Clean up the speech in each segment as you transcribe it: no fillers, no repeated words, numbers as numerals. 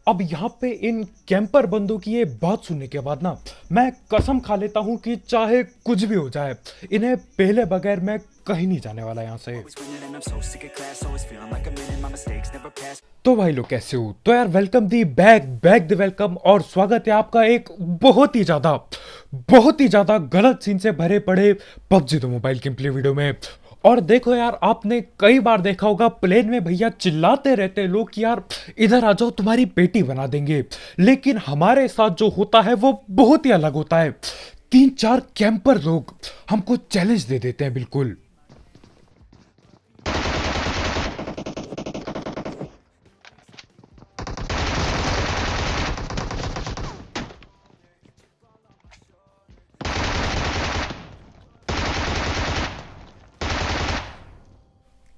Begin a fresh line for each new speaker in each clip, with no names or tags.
अब यहाँ पे इन कैंपर बंदों की ये बात सुनने के बाद ना मैं कसम खा लेता हूँ कि चाहे कुछ भी हो जाए इन्हें पहले बगैर मैं कहीं नहीं जाने वाला यहाँ से। तो भाई लोग कैसे हो? तो यार welcome the back back the welcome और स्वागत है आपका एक बहुत ही ज्यादा गलत सीन से भरे पड़े PUBG the mobile game play video में। और देखो यार, आपने कई बार देखा होगा प्लेन में भैया चिल्लाते रहते हैं लोग कि यार इधर आ जाओ तुम्हारी पेटी बना देंगे, लेकिन हमारे साथ जो होता है वो बहुत ही अलग होता है। 3-4 कैंपर लोग हमको चैलेंज दे देते हैं बिल्कुल।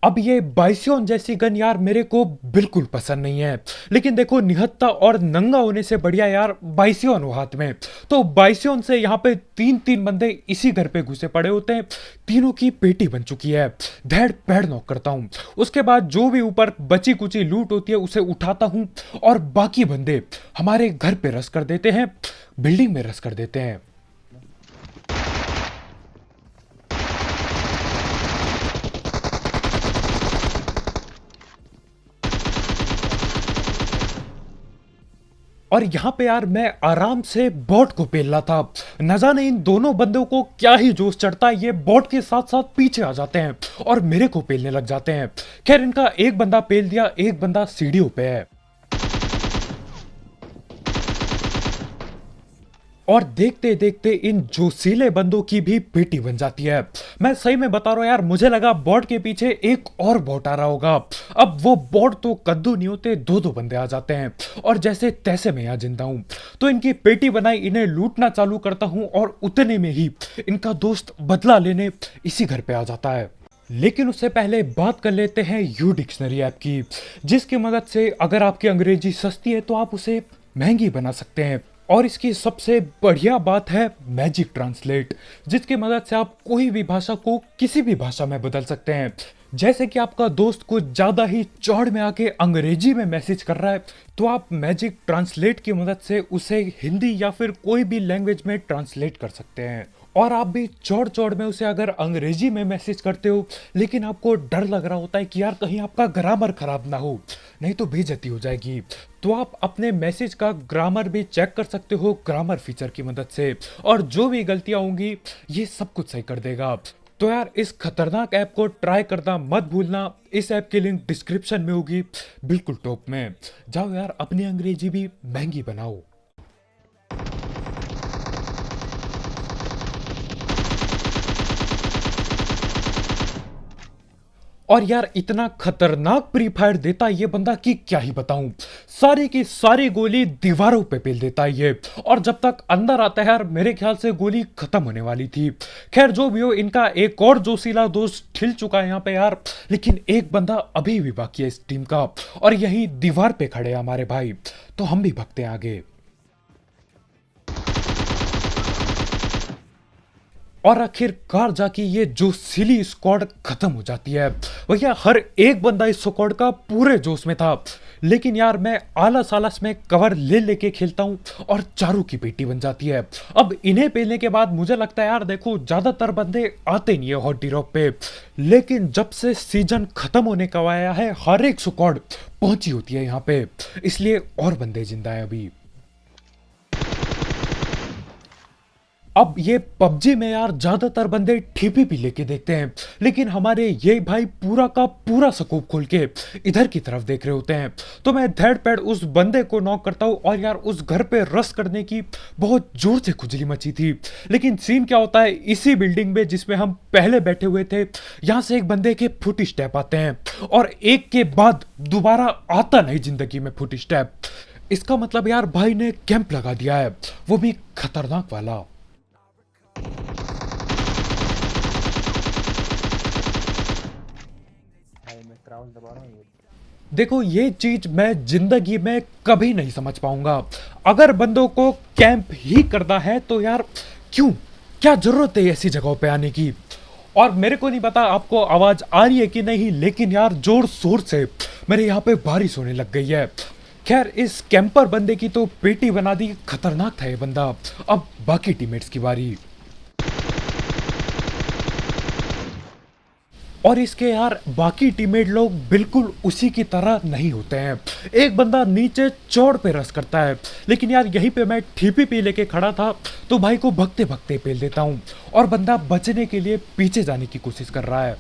अब ये बाइसियोन जैसी गन यार मेरे को बिल्कुल पसंद नहीं है, लेकिन देखो निहत्था और नंगा होने से बढ़िया यार बाइसियोन हो हाथ में। तो बाइसियोन से यहाँ पे 3-3 बंदे इसी घर पे घुसे पड़े होते हैं, तीनों की पेटी बन चुकी है। धैड़ पैड़ नॉक करता हूँ, उसके बाद जो भी ऊपर बची कुची लूट होती है उसे उठाता हूँ और बाकी बंदे हमारे घर पे रस कर देते हैं, बिल्डिंग में रस कर देते हैं। और यहाँ पे यार मैं आराम से बॉट को पेल रहा था, न जाने इन दोनों बंदों को क्या ही जोश चढ़ता है, ये बॉट के साथ साथ पीछे आ जाते हैं और मेरे को पेलने लग जाते हैं। खैर इनका एक बंदा पेल दिया, एक बंदा सीढ़ियों पे है। और देखते देखते इन जोशीले बंदों की भी पेटी बन जाती है। मैं सही में बता रहा हूं यार, मुझे लगा बॉट के पीछे एक और बॉट आ रहा होगा। अब वो बॉट तो कद्दू नहीं होते, दो दो बंदे आ जाते हैं और जैसे तैसे मैं यहाँ जिंदा हूं। तो इनकी पेटी बनाई, इन्हें लूटना चालू करता हूं और उतने में ही इनका दोस्त बदला लेने इसी घर पे आ जाता है। लेकिन उससे पहले बात कर लेते हैं यू डिक्शनरी ऐप की, जिसकी मदद से अगर आपकी अंग्रेजी सस्ती है तो आप उसे महंगी बना सकते हैं। और इसकी सबसे बढ़िया बात है मैजिक ट्रांसलेट, जिसकी मदद से आप कोई भी भाषा को किसी भी भाषा में बदल सकते हैं। जैसे कि आपका दोस्त कुछ ज्यादा ही चौड़ में आके अंग्रेजी में मैसेज कर रहा है, तो आप मैजिक ट्रांसलेट की मदद से उसे हिंदी या फिर कोई भी लैंग्वेज में ट्रांसलेट कर सकते हैं। और आप भी चौड़ चौड़ में उसे अगर अंग्रेजी में मैसेज करते हो, लेकिन आपको डर लग रहा होता है कि यार कहीं आपका ग्रामर खराब ना हो, नहीं तो बेइज्जती हो जाएगी, तो आप अपने मैसेज का ग्रामर भी चेक कर सकते हो ग्रामर फीचर की मदद से, और जो भी गलतियां होंगी ये सब कुछ सही कर देगा। तो यार इस खतरनाक ऐप को ट्राई करना मत भूलना, इस ऐप की लिंक डिस्क्रिप्शन में होगी, बिल्कुल टॉप में। जाओ यार अपनी अंग्रेजी भी महंगी बनाओ। और यार इतना खतरनाक प्री फायर देता ये बंदा कि क्या ही बताऊं, सारी की सारी गोली दीवारों पे पेल देता है ये, और जब तक अंदर आता है यार मेरे ख्याल से गोली खत्म होने वाली थी। खैर जो भी हो, इनका एक और जोशीला दोस्त ठिल चुका है यहाँ पे यार, लेकिन एक बंदा अभी भी बाकी है इस टीम का, और यही दीवार पे खड़े हैं हमारे भाई, तो हम भी भगते हैं आगे। और आखिरकार जाके ये जो सिली स्क्वाड खत्म हो जाती है। भैया हर एक बंदा इस स्क्वाड का पूरे जोश में था, लेकिन यार मैं आलस आलस में कवर ले लेके खेलता हूँ और चारों की पेटी बन जाती है। अब इन्हें पेलने के बाद मुझे लगता है यार देखो ज्यादातर बंदे आते नहीं है हॉट ड्रॉप पे, लेकिन जब से सीजन खत्म होने का आया है हर एक स्क्वाड पहुंची होती है यहाँ पे, इसलिए और बंदे जिंदा है अभी। अब ये पबजी में यार ज्यादातर बंदे ठीपी भी लेके देखते हैं, लेकिन हमारे ये भाई पूरा का पूरा स्कोप खोल के इधर की तरफ देख रहे होते हैं। तो मैं धैड़ पैड़ उस बंदे को नॉक करता हूँ, और यार उस घर पे रश करने की बहुत जोर से खुजली मची थी। लेकिन सीन क्या होता है, इसी बिल्डिंग में जिसमें हम पहले बैठे हुए थे, यहाँ से एक बंदे के फुट स्टेप आते हैं, और एक के बाद दोबारा आता नहीं जिंदगी में फुट स्टेप। इसका मतलब यार भाई ने कैंप लगा दिया है, वो भी खतरनाक वाला। देखो ये चीज मैं जिंदगी में कभी नहीं समझ पाऊंगा। अगर बंदों को कैंप ही करना है तो यार क्यों, क्या जरूरत है ऐसी जगहों पे आने की। और मेरे को नहीं पता आपको आवाज आ रही है कि नहीं, लेकिन यार जोर शोर से मेरे यहाँ पे बारिश होने लग गई है। खैर इस कैंपर बंदे की तो पेटी बना दी, खतरनाक था ये बंदा। अब बाकी टीममेट्स की बारी। और इसके यार बाकी टीममेट लोग बिल्कुल उसी की तरह नहीं होते हैं। एक बंदा नीचे चौड़ पे रस करता है, लेकिन यार यहीं पे मैं TPP लेके खड़ा था तो भाई को भगते भगते पेल देता हूँ और बंदा बचने के लिए पीछे जाने की कोशिश कर रहा है।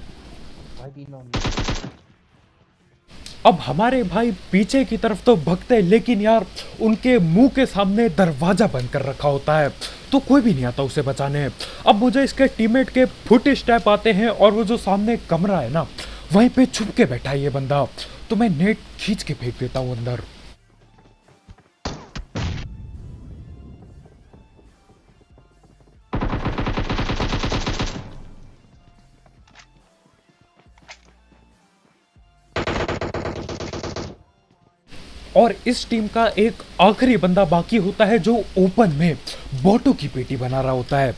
अब हमारे भाई पीछे की तरफ तो भगते हैं, लेकिन यार उनके मुंह के सामने दरवाजा बंद कर रखा होता है तो कोई भी नहीं आता उसे बचाने। अब मुझे इसके टीममेट के फुट स्टेप आते हैं और वो जो सामने कमरा है ना वहीं पे छुप के बैठा है ये बंदा, तो मैं नेट खींच के फेंक देता हूँ अंदर। और इस टीम का एक आखिरी बंदा बाकी होता है जो ओपन में बोटो की पेटी बना रहा होता है।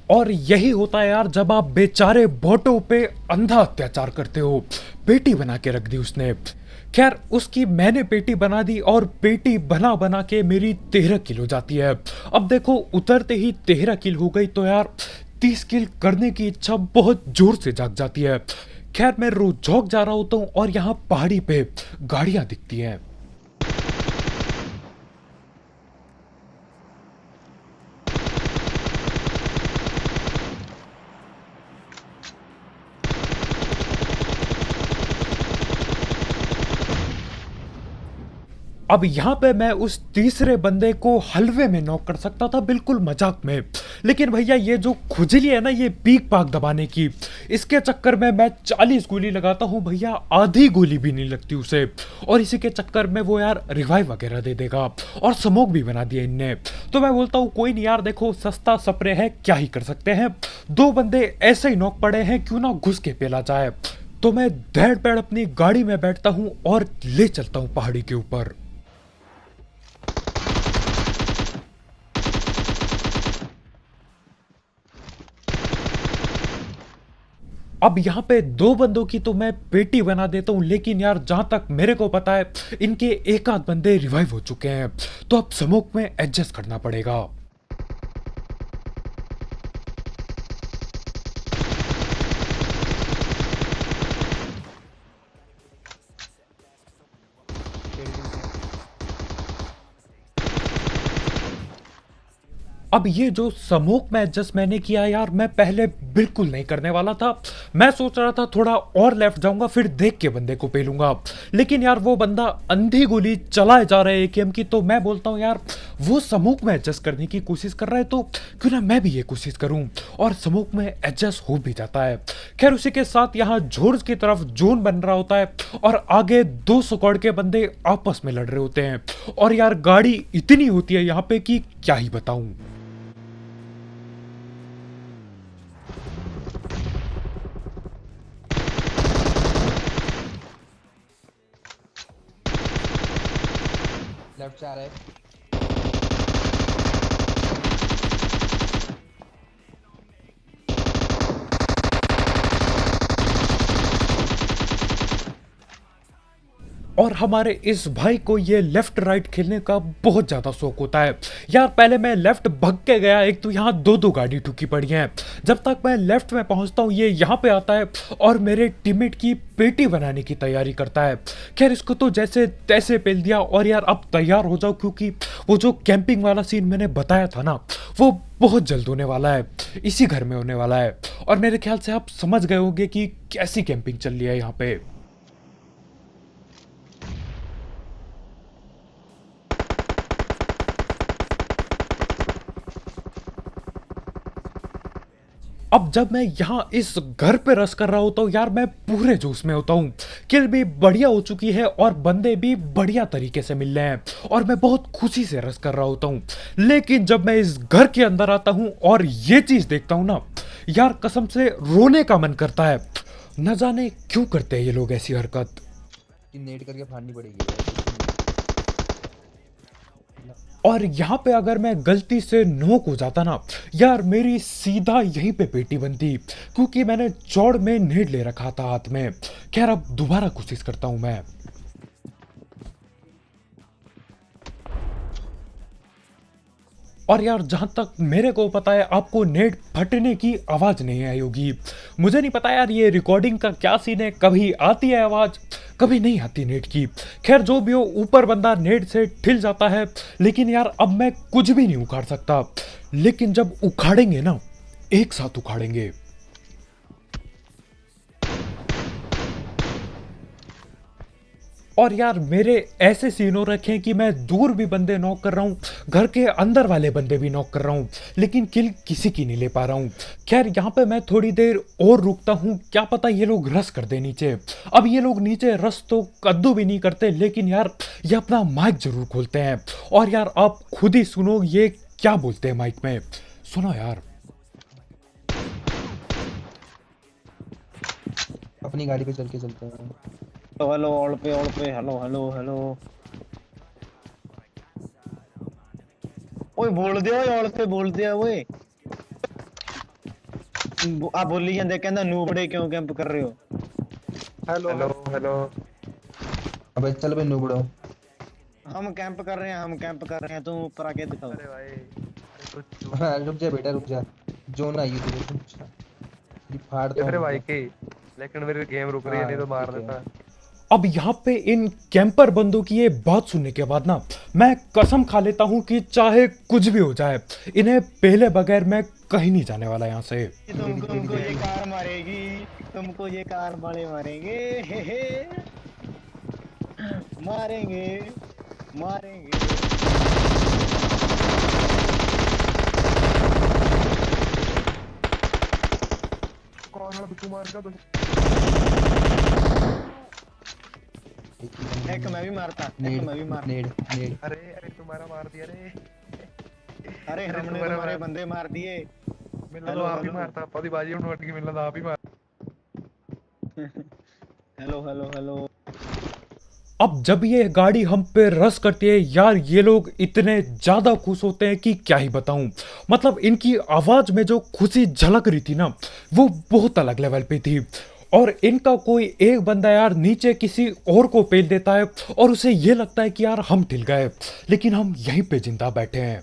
और यही होता है यार जब आप बेचारे बोटो पे अंधा अत्याचार करते हो। पेटी बना के रख दी उसने। खैर उसकी मैंने पेटी बना दी और पेटी बना बना के मेरी 13 किलो जाती है। अब देखो उतरते ही 13 किल हो गई तो यार 30 किल करने की इच्छा बहुत जोर से जाग जाती है। खैर मैं रोजौक जा रहा होता हूँ और यहाँ पहाड़ी पे गाड़ियां दिखती हैं। अब यहाँ पे मैं उस तीसरे बंदे को हलवे में नॉक कर सकता था, बिल्कुल मजाक में, लेकिन भैया ये जो खुजली है ना ये पीक पाक दबाने की, इसके चक्कर में मैं 40 गोली लगाता हूँ भैया, आधी गोली भी नहीं लगती उसे। और इसी के चक्कर में वो यार रिवाइव वगैरह दे देगा और स्मोक भी बना दिया इनने। तो मैं बोलता हूँ कोई नहीं यार, देखो सस्ता स्प्रे है, क्या ही कर सकते हैं। 2 बंदे ऐसे ही नॉक पड़े हैं, क्यों ना घुस के पेला जाए। तो मैं धैड़ पैड़ अपनी गाड़ी में बैठता हूँ और ले चलता हूँ पहाड़ी के ऊपर। अब यहाँ पे 2 बंदों की तो मैं पेटी बना देता हूँ, लेकिन यार जहां तक मेरे को पता है इनके एक आध बंदे रिवाइव हो चुके हैं, तो अब स्मोक में एडजस्ट करना पड़ेगा। अब ये जो स्मोक में एडजस्ट मैंने किया यार, मैं पहले बिल्कुल नहीं करने वाला था। मैं सोच रहा था थोड़ा और लेफ्ट जाऊंगा फिर देख के बंदे को पेलूंगा, लेकिन यार वो बंदा अंधी गोली चलाए जा रहा है AKM की, तो मैं बोलता हूँ यार वो स्मोक में एडजस्ट करने की कोशिश कर रहा है तो क्यों ना मैं भी ये कोशिश करूं, और स्मोक में एडजस्ट हो भी जाता है। खैर उसी के साथ यहाँ जोर्स की तरफ जोन बन रहा होता है और आगे 2 स्क्वाड के बंदे आपस में लड़ रहे होते हैं, और यार गाड़ी इतनी होती है यहाँ पे कि क्या ही बताऊं।
लेफ्ट से आ रहा है।
और हमारे इस भाई को ये लेफ्ट राइट खेलने का बहुत ज्यादा शौक होता है यार। पहले मैं लेफ्ट भग के गया, एक तो यहाँ 2 गाड़ी ठुकी पड़ी हैं। जब तक मैं लेफ्ट में पहुंचता हूँ ये यहाँ पे आता है और मेरे टीममेट की पेटी बनाने की तैयारी करता है। खैर इसको तो जैसे तैसे पेल दिया, और यार अब तैयार हो जाओ क्योंकि वो जो कैंपिंग वाला सीन मैंने बताया था ना वो बहुत जल्द होने वाला है, इसी घर में होने वाला है। और मेरे ख्याल से आप समझ गए होंगे कि कैसी कैंपिंग चल रही है यहाँ पे। अब जब मैं यहाँ इस घर पे रस कर रहा होता हूँ यार, मैं पूरे जोश में होता हूँ। किल भी बढ़िया हो चुकी है और बंदे भी बढ़िया तरीके से मिल रहे हैं और मैं बहुत खुशी से रस कर रहा होता हूँ। लेकिन जब मैं इस घर के अंदर आता हूँ और ये चीज देखता हूँ ना यार, कसम से रोने का मन करता है। न जाने क्यों करते हैं ये लोग ऐसी हरकत।
नेट करके फाड़नी पड़ेगी।
और यहाँ पे अगर मैं गलती से नोक हो जाता ना यार, मेरी सीधा यहीं पे पेटी बनती, क्योंकि मैंने चौड़ में नेट ले रखा था हाथ में। खैर अब दोबारा कोशिश करता हूँ मैं। और यार जहां तक मेरे को पता है आपको नेट फटने की आवाज नहीं आई होगी। मुझे नहीं पता यार ये रिकॉर्डिंग का क्या सीन है, कभी आती है आवाज कभी नहीं आती नेट की। खैर जो भी हो, ऊपर बंदा नेट से ठिल जाता है, लेकिन यार अब मैं कुछ भी नहीं उखाड़ सकता। लेकिन जब उखाड़ेंगे ना, एक साथ उखाड़ेंगे। और यार मेरे ऐसे सीन हो रखे हैं कि मैं दूर भी बंदे नॉक कर रहा हूँ, घर के अंदर वाले बंदे भी नॉक कर रहा हूँ, लेकिन किल किसी की नहीं ले पा रहा हूँ। खैर यहाँ पे मैं थोड़ी देर और रुकता हूँ, क्या पता ये लोग रस कर दे नीचे। अब ये लोग नीचे रस तो कद्दू भी नहीं करते, लेकिन यार ये अपना माइक जरूर खोलते हैं। और यार आप खुद ही सुनो ये क्या बोलते हैं माइक में, सुनो यार।
अपनी गाड़ी पे चल के चलते हैं।
तो हेलो ऑल पे हेलो हेलो हेलो। ओए बोल दिया, ओए ऑल पे बोल दिया। ओए आ बोली ਜਾਂਦੇ ਕਹਿੰਦਾ ਨੂਬੜੇ ਕਿਉਂ ਕੈਂਪ ਕਰ ਰਹੇ ਹੋ।
Hello hello hello. अबे चल बे नुबड़ो।
हम कैंप कर रहे हैं, हम कैंप कर रहे हैं, तुम ऊपर आके दिखाओ।
अरे भाई
हाँ रुक जा बेटा रुक जा। जो ना आई तुझे कुछ ये फाड़ तो
अरे भाई के लेकिन मेरी गेम रुक रही है, नहीं तो मार
ठीक है।
देता।
अब यहाँ पे इन कैंपर बंदों की ये बात सुनने के बाद ना मैं कसम खा लेता हूँ कि चाहे कुछ भी हो जाए, इन्हें पहले बगैर मैं कहीं नहीं जाने वाला यहाँ से।
तुमको ये कार मारेगी, तुमको ये कार वाले मारेंगे। हे हे मारेंगे मारेंगे।
कौन है बिट्टू मार का तो
एक मैं भी मारता, एक मैं भी मारता।
नेड नेड।
अरे अरे तुम्हारा मार दिया रे।
अरे हमने तुम्हारे बंदे मार दिए।
मिलना तो आप ही मारता, पदी बाजी उठ के मिलना तो आप ही मार।
Hello hello hello.
अब जब ये गाड़ी हम पे रस करती है यार, ये लोग इतने ज्यादा खुश होते हैं कि क्या ही बताऊं। मतलब इनकी आवाज में जो खुशी झलक रही थी ना, वो बहुत अलग लेवल पे थी। और इनका कोई एक बंदा यार नीचे किसी और को पेल देता है और उसे ये लगता है कि यार हम ठिल गए, लेकिन हम यहीं पे जिंदा बैठे हैं।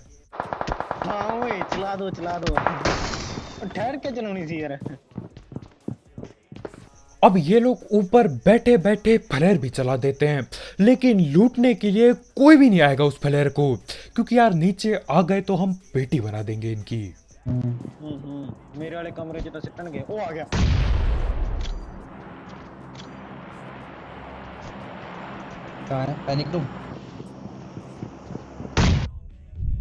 हाँ ओए चला दो चला दो। ठहर के चलानी थी यार।
अब ये लोग ऊपर बैठे बैठे फ्लेयर भी चला देते हैं, लेकिन लूटने के लिए कोई भी नहीं आएगा उस फ्लेयर को, क्योंकि यार नीचे आ गए तो हम पेटी बना देंगे इनकी।
मेरे वाले कमरे च तो सिटन गए। ओ आ गया।
कहाँ है पैनिक रूम?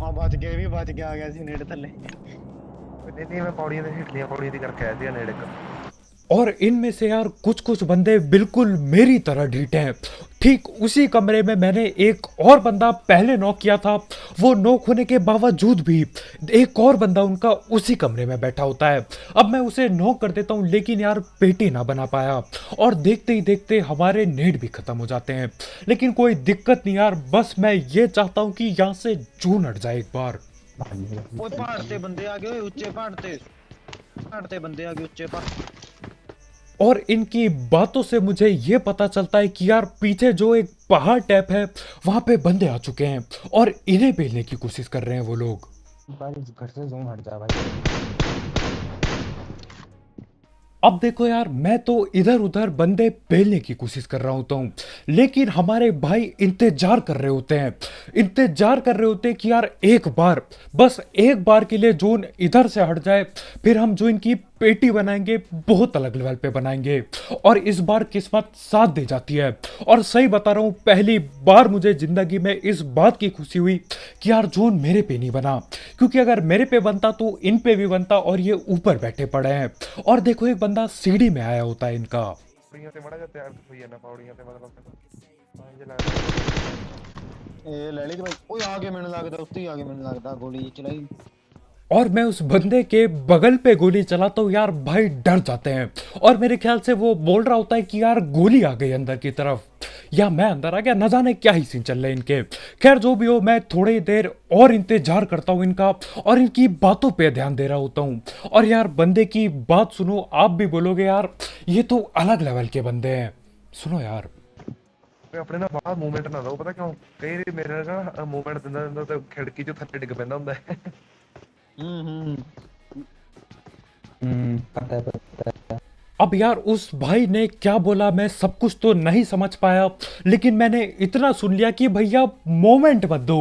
हाँ बच गए भी, बच गया, आ गया सी नेट थल्ले।
नहीं मैं पौड़ियां से हिट लिया, पौड़ियां दी करके आया थी नेड़े का।
और इनमें से यार कुछ कुछ बंदे बिल्कुल मेरी तरह ढीठ हैं। ठीक उसी कमरे में मैंने एक और बंदा पहले नॉक किया था, वो नॉक होने के बावजूद भी एक और बंदा उनका उसी कमरे में बैठा होता है। अब मैं उसे नॉक कर देता हूँ, लेकिन यार पेटी ना बना पाया, और देखते ही देखते हमारे नेट भी खत्म हो जाते हैं। लेकिन कोई दिक्कत नहीं यार, बस मैं ये चाहता हूँ कि यहाँ से जून हट जाए एक बार।
ओए पहाड़ ते बंदे आ गए, ऊंचे पहाड़ ते बंदे आ गए ऊंचे पहाड़।
और इनकी बातों से मुझे ये पता चलता है कि यार पीछे जो एक पहाड़ टैप है वहां पे बंदे आ चुके हैं और इन्हें पेलने की कोशिश कर रहे हैं वो लोग।
भाई घर से जोन हट जा भाई।
अब देखो यार, मैं तो इधर उधर बंदे पेलने की कोशिश कर रहा होता हूँ, लेकिन हमारे भाई इंतजार कर रहे होते हैं, इंतजार कर रहे होते हैं कि यार एक बार, बस एक बार के लिए जोन इधर से हट जाए, फिर हम जो इनकी पेटी बनाएंगे बहुत अलग लेवल पे बनाएंगे। और इस बार किस्मत साथ दे जाती है, और सही बता रहा हूँ पहली बार मुझे जिंदगी में इस बात की खुशी हुई कि यार जोन मेरे पे नहीं बना, क्योंकि अगर मेरे पे बनता तो इन पे भी बनता, और ये ऊपर बैठे पड़े हैं। और देखो एक बंदा सीढ़ी में आया होता है इनका।
पौड़ियां से मड़ा जाते यार हुई है ना, पौड़ियां से मतलब
ए ले ली भाई। ओए आगे मैंने लगता, उससे ही आगे मैंने लगता गोली चलाई।
और मैं उस बंदे के बगल पे गोली चलाता हूँ यार, भाई डर जाते हैं, और मेरे ख्याल से वो बोल रहा होता है कि यार गोली आ गई अंदर की तरफ, या मैं अंदर आ गया, न जाने क्या ही सीन चल रहे हैं इनके। खैर जो भी हो, मैं थोड़ी देर और इंतजार करता हूँ इनका और इनकी बातों पे ध्यान दे रहा होता हूँ। और यार बंदे की बात सुनो, आप भी बोलोगे यार ये तो अलग लेवल के बंदे हैं। सुनो यार।
मैं अपने ना बाहर मूवमेंट ना दो, पता क्यों? कई वारी मेरे ना मूवमेंट ਦਿੰਦਾ ਦਿੰਦਾ ਤੇ ਖਿੜਕੀ ਚੋਂ ਥੱਲੇ ਡਿੱਗ ਪੈਂਦਾ ਹੁੰਦਾ ਹੈ।
पता है पता है।
अब यार उस भाई ने क्या बोला मैं सब कुछ तो नहीं समझ पाया, लेकिन मैंने इतना सुन लिया कि भैया मोमेंट मत दो,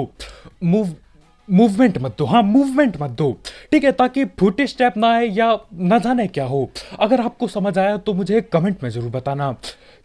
मूवमेंट मत दो, हाँ मूवमेंट मत दो, ठीक है, ताकि फुट स्टेप ना आए या न जाने क्या हो। अगर आपको समझ आया तो मुझे कमेंट में जरूर बताना।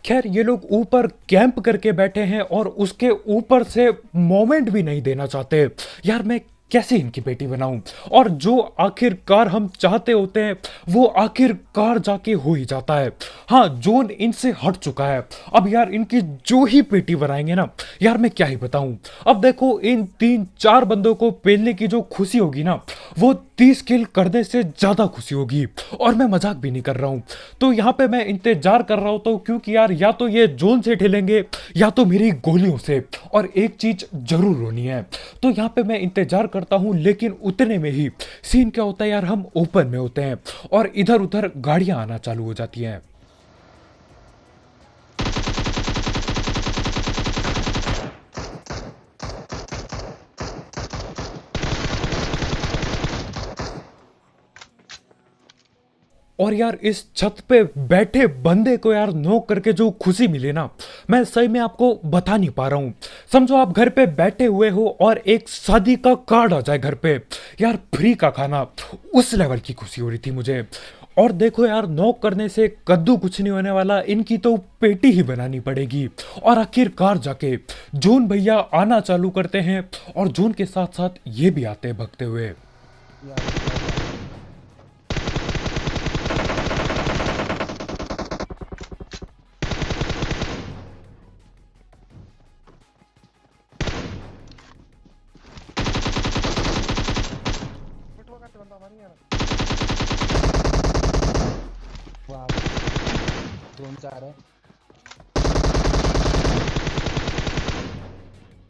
खैर ये लोग ऊपर कैंप करके बैठे हैं और उसके ऊपर से मोमेंट भी नहीं देना चाहते। यार मैं कैसे इनकी बेटी बनाऊं? और जो आखिरकार हम चाहते होते हैं वो आखिरकार जाके हो ही जाता है। हाँ जोन इनसे हट चुका है। अब यार इनकी जो ही पेटी बनाएंगे ना, यार मैं क्या ही बताऊं। अब देखो इन 3-4 बंदों को पेलने की जो खुशी होगी ना, वो 30 किल करने से ज्यादा खुशी होगी। और मैं मजाक भी नहीं कर रहा हूं। तो यहाँ पे मैं इंतजार कर रहा होता हूँ, क्योंकि यार या तो ये जोन से ठेलेंगे या तो मेरी गोलियों से, और एक चीज जरूर होनी है। तो यहाँ पे मैं इंतजार करता हूँ, लेकिन उतने में ही सीन क्या होता है यार, हम ओपन में होते हैं और इधर उधर गाड़ियां आना चालू हो जाती हैं। और यार इस छत पे बैठे बंदे को यार नॉक करके जो खुशी मिली ना, मैं सही में आपको बता नहीं पा रहा हूँ। समझो आप घर पे बैठे हुए हो और एक शादी का कार्ड आ जाए घर पे, यार फ्री का खाना, उस लेवल की खुशी हो रही थी मुझे। और देखो यार नॉक करने से कद्दू कुछ नहीं होने वाला, इनकी तो पेटी ही बनानी पड़ेगी। और आखिरकार जाके जून भैया आना चालू करते हैं और जून के साथ साथ ये भी आते हैं भगते हुए।
वाह जोन से आ रहा है,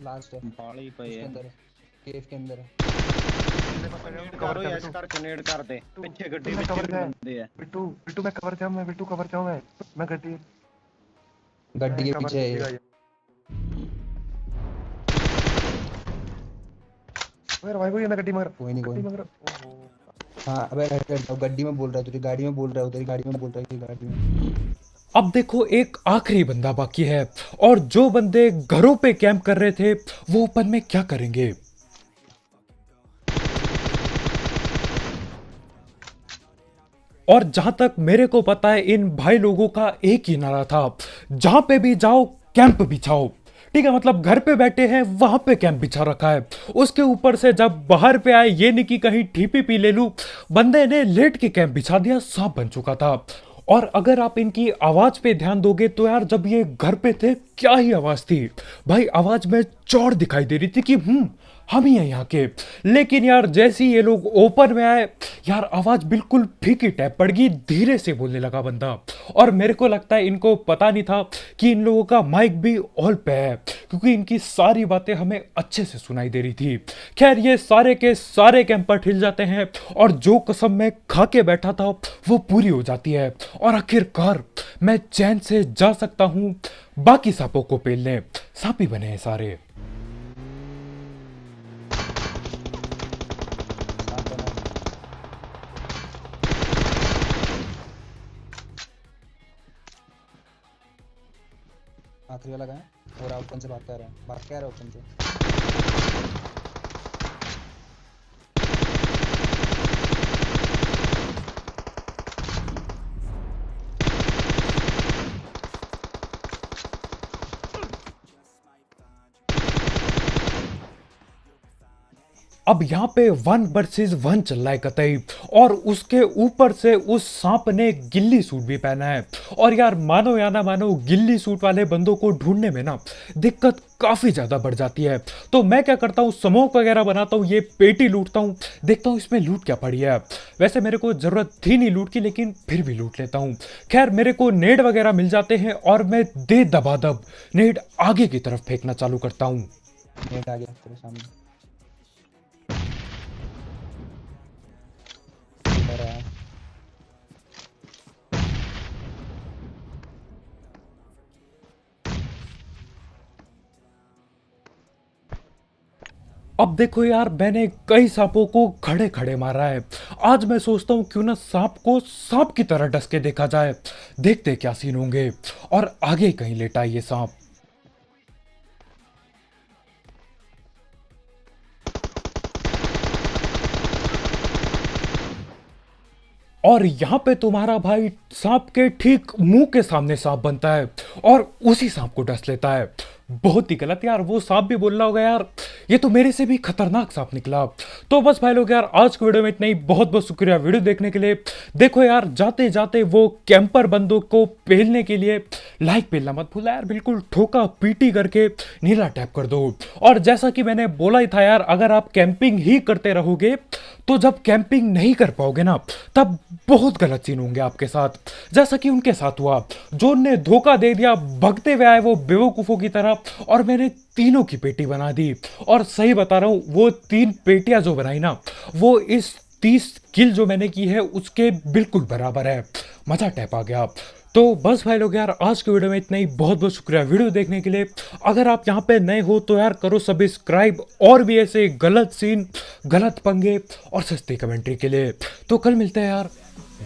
लास्ट है
पाली पे
इसके
है।
अंदर है, केव के अंदर है।
नेड करो ऐसे करके नेड कर दे, पीछे गड्डी
मैं
में
कवर कर
बंदे हैं।
बिट्टू बिट्टू मैं कवर जाऊं, मैं बिट्टू कवर जाऊं, मैं गड्डी
गड्डी के
कवर
पीछे है ये।
कीजिएगा ये। ओए भाई कोई ना गड्डी मगर,
कोई नहीं, कोई
गड्डी
नहीं।
मगर। ओहो
हाँ अबे गड्डी में बोल रहा है, तुझे गाड़ी में बोल रहा है, तेरी गाड़ी में बोल रहा है, तेरी गाड़ी में।
अब देखो एक आखिरी बंदा बाकी है, और जो बंदे घरों पे कैंप कर रहे थे वो ओपन में क्या करेंगे। और जहां तक मेरे को पता है इन भाई लोगों का एक ही नारा था, जहां पे भी जाओ कैंप बिछाओ, ठीक है, मतलब घर पे बैठे हैं वहां पे कैंप बिछा रखा है। उसके ऊपर से जब बाहर पे आए ये नहीं कि कहीं ठीपी पी ले लूं, बंदे ने लेट के कैंप बिछा दिया, सांप बन चुका था। और अगर आप इनकी आवाज पे ध्यान दोगे तो यार जब ये घर पे थे क्या ही आवाज थी भाई, आवाज में चौड़ दिखाई दे रही थी कि हम ही हैं यहाँ के। लेकिन यार जैसे ही ये लोग ओपन में आए यार आवाज बिल्कुल फीकी टाइप पड़ गई, धीरे से बोलने लगा बंदा। और मेरे को लगता है इनको पता नहीं था कि इन लोगों का माइक भी ऑल पे है, क्योंकि इनकी सारी बातें हमें अच्छे से सुनाई दे रही थी। खैर ये सारे के सारे कैंपर हिल जाते हैं और जो कसम मैं खा के बैठा था वो पूरी हो जाती है, और आखिरकार मैं चैन से जा सकता हूँ बाकी सांपों को पेलने। सांप ही बने हैं सारे।
साथ बना। आखिरी वाला कहाँ है? और ओपन से भाग कर रहा है, भाग क्या रहा है ओपन से।
अब यहाँ पे 1 वर्सेस 1 चल रहा है कतई, और उसके ऊपर से उस सांप ने गिल्ली सूट भी पहना है। और यार मानो या ना मानो गिल्ली सूट वाले बंदों को ढूंढने में ना दिक्कत काफी ज्यादा बढ़ जाती है। तो मैं क्या करता हूँ, स्मोक वगैरह बनाता हूँ, ये पेटी लूटता हूँ, देखता हूँ इसमें लूट क्या पड़ी है। वैसे मेरे को जरूरत थी नहीं लूट की, लेकिन फिर भी लूट लेता हूँ। खैर मेरे को नेड वगैरह मिल जाते हैं और मैं दे दबादब नेड आगे की तरफ फेंकना चालू करता हूँ।
नेट आ गया तेरे सामने। इधर आया।
अब देखो यार, मैंने कई सांपों को खड़े खड़े मारा है। आज मैं सोचता हूँ क्यों ना सांप को सांप की तरह डस के देखा जाए, देखते क्या सीन होंगे और आगे कहीं लेटा ये सांप। और यहाँ पे तुम्हारा भाई सांप के ठीक मुंह के सामने सांप बनता है और उसी सांप को डस लेता है। बहुत ही गलत यार, वो सांप भी बोल रहा होगा यार ये तो मेरे से भी खतरनाक सांप निकला। तो बस भाई लोग यार, आज की वीडियो में इतना ही। बहुत बहुत शुक्रिया वीडियो देखने के लिए। देखो यार, जाते जाते वो कैंपर बंदूक को पेलने के लिए लाइक पेलना मत भूलना यार, बिल्कुल ठोका पीटी करके नीला टैप कर दो। और जैसा कि मैंने बोला ही था यार, अगर आप कैंपिंग ही करते रहोगे तो जब कैंपिंग नहीं कर पाओगे ना, तब बहुत गलत सीन होंगे आपके साथ, जैसा कि उनके साथ हुआ। जो ने धोखा दे दिया, भगते हुए आए वो बेवकूफों की तरह, और मैंने तीनों की पेटी बना दी। और सही बता रहा हूं, वो 3 पेटियां जो बनाई ना, वो इस 30 किल जो मैंने की है उसके बिल्कुल बराबर है। मजा टैप आ गया। तो बस भाई लोग यार, आज की वीडियो में इतना ही। बहुत बहुत शुक्रिया वीडियो देखने के लिए। अगर आप यहाँ पे नए हो तो यार करो सब्सक्राइब, और भी ऐसे गलत सीन, गलत पंगे और सस्ती कमेंट्री के लिए। तो कल मिलते हैं यार,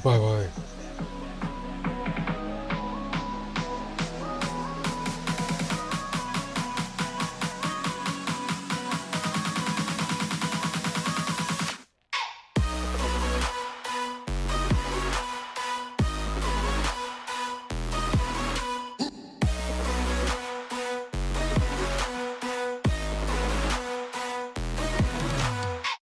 बाय बाय।